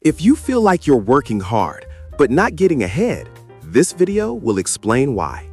If you feel like you're working hard, but not getting ahead, this video will explain why.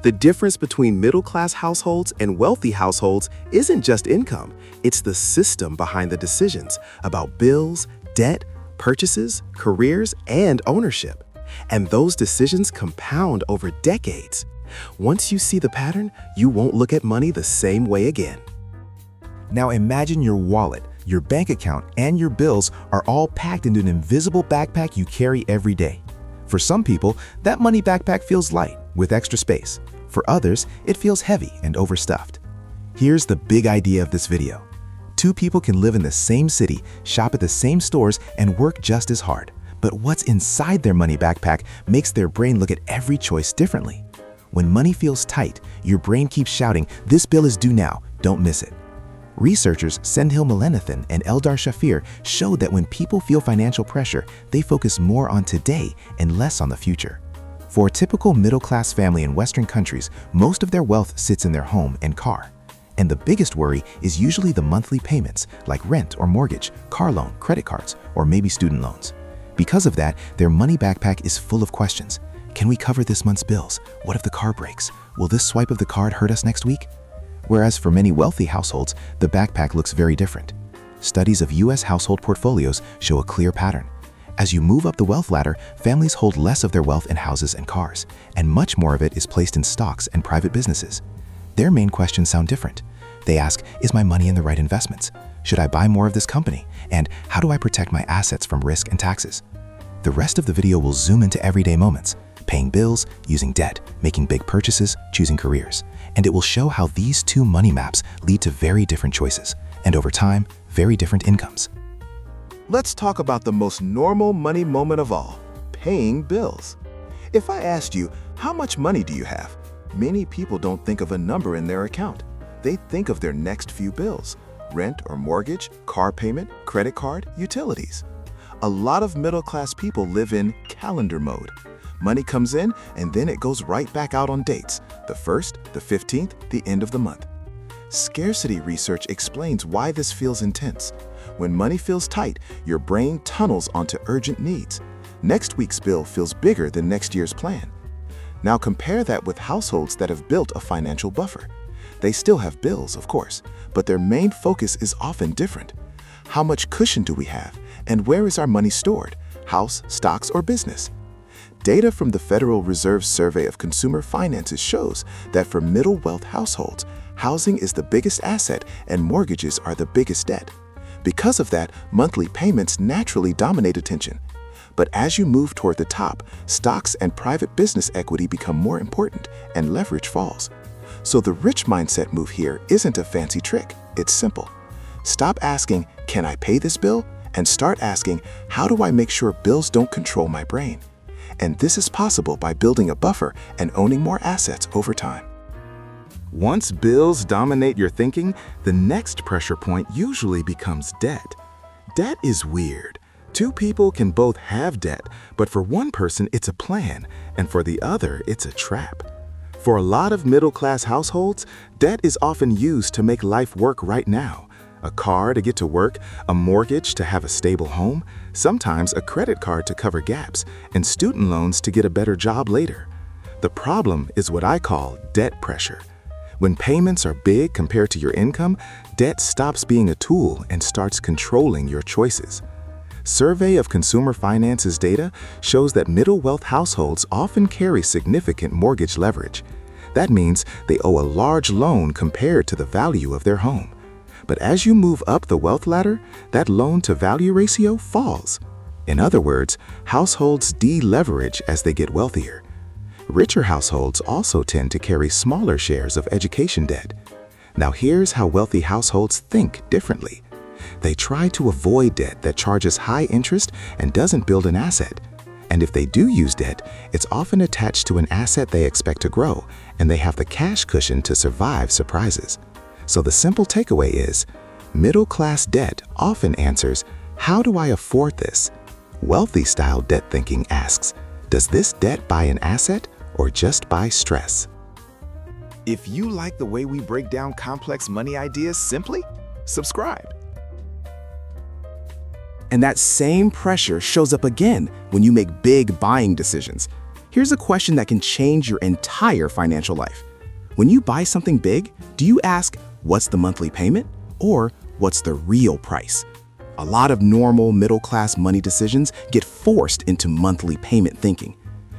The difference between middle-class households and wealthy households isn't just income, it's the system behind the decisions about bills, debt, purchases, careers, and ownership. And those decisions compound over decades. Once you see the pattern, you won't look at money the same way again. Now imagine your wallet, your bank account, and your bills are all packed into an invisible backpack you carry every day. For some people, that money backpack feels light, with extra space. For others, it feels heavy and overstuffed. Here's the big idea of this video. Two people can live in the same city, shop at the same stores, and work just as hard. But what's inside their money backpack makes their brain look at every choice differently. When money feels tight, your brain keeps shouting, "This bill is due now, don't miss it." Researchers Sendhil Mullainathan and Eldar Shafir showed that when people feel financial pressure, they focus more on today and less on the future. For a typical middle-class family in Western countries, most of their wealth sits in their home and car. And the biggest worry is usually the monthly payments, like rent or mortgage, car loan, credit cards, or maybe student loans. Because of that, their money backpack is full of questions. Can we cover this month's bills? What if the car breaks? Will this swipe of the card hurt us next week? Whereas for many wealthy households, the backpack looks very different. Studies of US household portfolios show a clear pattern. As you move up the wealth ladder, families hold less of their wealth in houses and cars, and much more of it is placed in stocks and private businesses. Their main questions sound different. They ask, is my money in the right investments? Should I buy more of this company? And how do I protect my assets from risk and taxes? The rest of the video will zoom into everyday moments, paying bills, using debt, making big purchases, choosing careers. And it will show how these two money maps lead to very different choices, and over time, very different incomes. Let's talk about the most normal money moment of all, paying bills. If I asked you, how much money do you have? Many people don't think of a number in their account. They think of their next few bills, rent or mortgage, car payment, credit card, utilities. A lot of middle-class people live in calendar mode. Money comes in and then it goes right back out on dates, the 1st, the 15th, the end of the month. Scarcity research explains why this feels intense. When money feels tight, your brain tunnels onto urgent needs. Next week's bill feels bigger than next year's plan. Now compare that with households that have built a financial buffer. They still have bills, of course, but their main focus is often different. How much cushion do we have? And where is our money stored? House, stocks, or business? Data from the Federal Reserve Survey of Consumer Finances shows that for middle-wealth households, housing is the biggest asset and mortgages are the biggest debt. Because of that, monthly payments naturally dominate attention. But as you move toward the top, stocks and private business equity become more important and leverage falls. So the rich mindset move here isn't a fancy trick, it's simple. Stop asking, can I pay this bill? And start asking, how do I make sure bills don't control my brain? And this is possible by building a buffer and owning more assets over time. Once bills dominate your thinking, the next pressure point usually becomes debt. Debt is weird. Two people can both have debt, but for one person it's a plan, and for the other it's a trap. For a lot of middle-class households, debt is often used to make life work right now. A car to get to work, a mortgage to have a stable home, sometimes a credit card to cover gaps, and student loans to get a better job later. The problem is what I call debt pressure. When payments are big compared to your income, debt stops being a tool and starts controlling your choices. Survey of Consumer Finances data shows that middle-wealth households often carry significant mortgage leverage. That means they owe a large loan compared to the value of their home. But as you move up the wealth ladder, that loan-to-value ratio falls. In other words, households deleverage as they get wealthier. Richer households also tend to carry smaller shares of education debt. Now here's how wealthy households think differently. They try to avoid debt that charges high interest and doesn't build an asset. And if they do use debt, it's often attached to an asset they expect to grow, and they have the cash cushion to survive surprises. So the simple takeaway is, middle-class debt often answers, how do I afford this? Wealthy-style debt thinking asks, does this debt buy an asset or just buy stress? If you like the way we break down complex money ideas simply, subscribe. And that same pressure shows up again when you make big buying decisions. Here's a question that can change your entire financial life. When you buy something big, do you ask, what's the monthly payment? Or what's the real price? A lot of normal middle-class money decisions get forced into monthly payment thinking.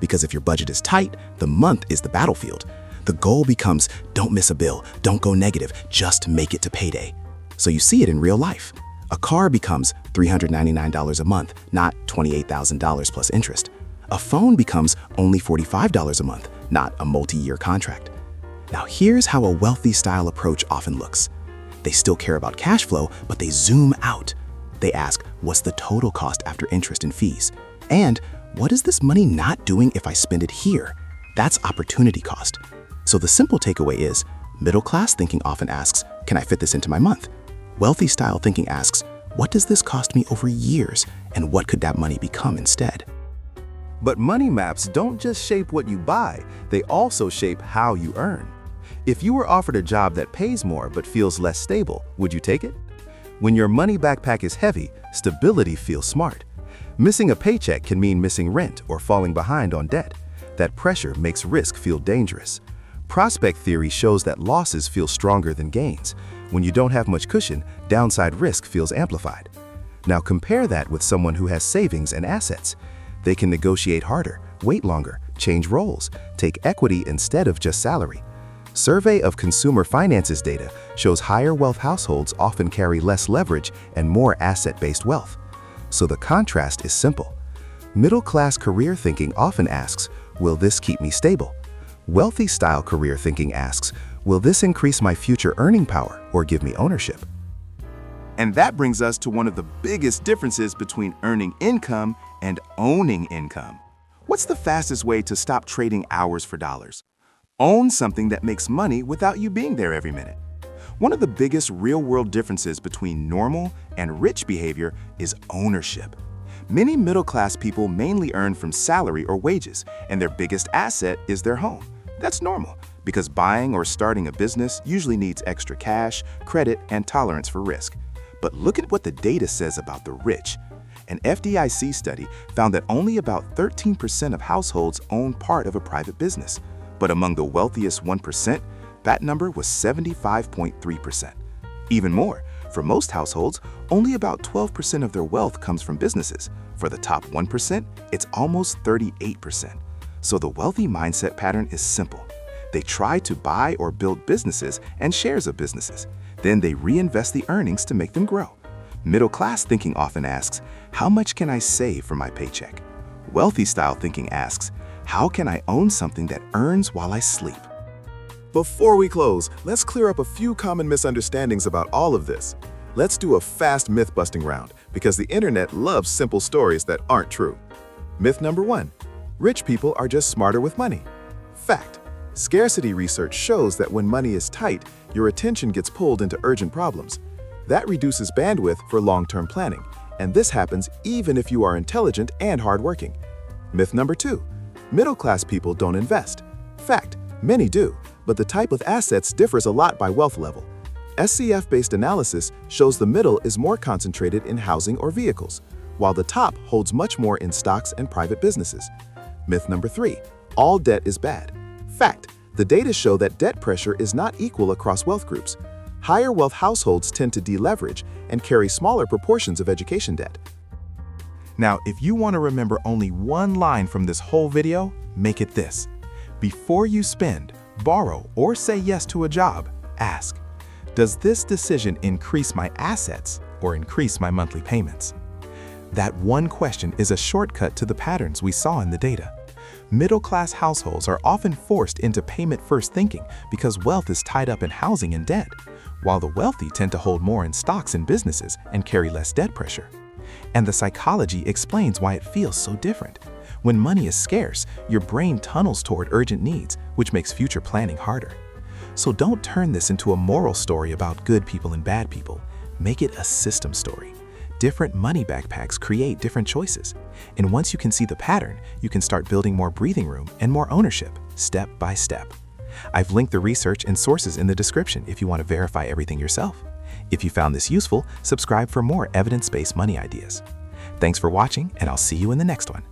Because if your budget is tight, the month is the battlefield. The goal becomes, don't miss a bill, don't go negative, just make it to payday. So you see it in real life. A car becomes $399 a month, not $28,000 plus interest. A phone becomes only $45 a month, not a multi-year contract. Now here's how a wealthy style approach often looks. They still care about cash flow, but they zoom out. They ask, what's the total cost after interest and fees? And what is this money not doing if I spend it here? That's opportunity cost. So the simple takeaway is, middle-class thinking often asks, can I fit this into my month? Wealthy style thinking asks, what does this cost me over years, and what could that money become instead? But money maps don't just shape what you buy, they also shape how you earn. If you were offered a job that pays more but feels less stable, would you take it? When your money backpack is heavy, stability feels smart. Missing a paycheck can mean missing rent or falling behind on debt. That pressure makes risk feel dangerous. Prospect theory shows that losses feel stronger than gains. When you don't have much cushion, downside risk feels amplified. Now compare that with someone who has savings and assets. They can negotiate harder, wait longer, change roles, take equity instead of just salary. Survey of Consumer Finances data shows higher wealth households often carry less leverage and more asset-based wealth. So the contrast is simple. Middle-class career thinking often asks, will this keep me stable? Wealthy-style career thinking asks, will this increase my future earning power or give me ownership? And that brings us to one of the biggest differences between earning income and owning income. What's the fastest way to stop trading hours for dollars? Own something that makes money without you being there every minute. One of the biggest real-world differences between normal and rich behavior is ownership. Many middle-class people mainly earn from salary or wages, and their biggest asset is their home. That's normal, because buying or starting a business usually needs extra cash, credit, and tolerance for risk. But look at what the data says about the rich. An FDIC study found that only about 13% of households own part of a private business. But among the wealthiest 1%, that number was 75.3%. Even more, for most households, only about 12% of their wealth comes from businesses. For the top 1%, it's almost 38%. So the wealthy mindset pattern is simple. They try to buy or build businesses and shares of businesses. Then they reinvest the earnings to make them grow. Middle-class thinking often asks, how much can I save from my paycheck? Wealthy-style thinking asks, how can I own something that earns while I sleep? Before we close, let's clear up a few common misunderstandings about all of this. Let's do a fast myth-busting round, because the internet loves simple stories that aren't true. Myth number 1. Rich people are just smarter with money. Fact. Scarcity research shows that when money is tight, your attention gets pulled into urgent problems. That reduces bandwidth for long-term planning, and this happens even if you are intelligent and hardworking. Myth number 2. Middle-class people don't invest. Fact. Many do, but the type of assets differs a lot by wealth level. SCF-based analysis shows the middle is more concentrated in housing or vehicles, while the top holds much more in stocks and private businesses. Myth number 3. All debt is bad. Fact. The data show that debt pressure is not equal across wealth groups. Higher wealth households tend to deleverage and carry smaller proportions of education debt. Now, if you want to remember only one line from this whole video, make it this. Before you spend, borrow, or say yes to a job, ask, does this decision increase my assets or increase my monthly payments? That one question is a shortcut to the patterns we saw in the data. Middle-class households are often forced into payment-first thinking because wealth is tied up in housing and debt, while the wealthy tend to hold more in stocks and businesses and carry less debt pressure. And the psychology explains why it feels so different. When money is scarce, your brain tunnels toward urgent needs, which makes future planning harder. So don't turn this into a moral story about good people and bad people. Make it a system story. Different money backpacks create different choices. And once you can see the pattern, you can start building more breathing room and more ownership, step by step. I've linked the research and sources in the description if you want to verify everything yourself. If you found this useful, subscribe for more evidence-based money ideas. Thanks for watching, and I'll see you in the next one.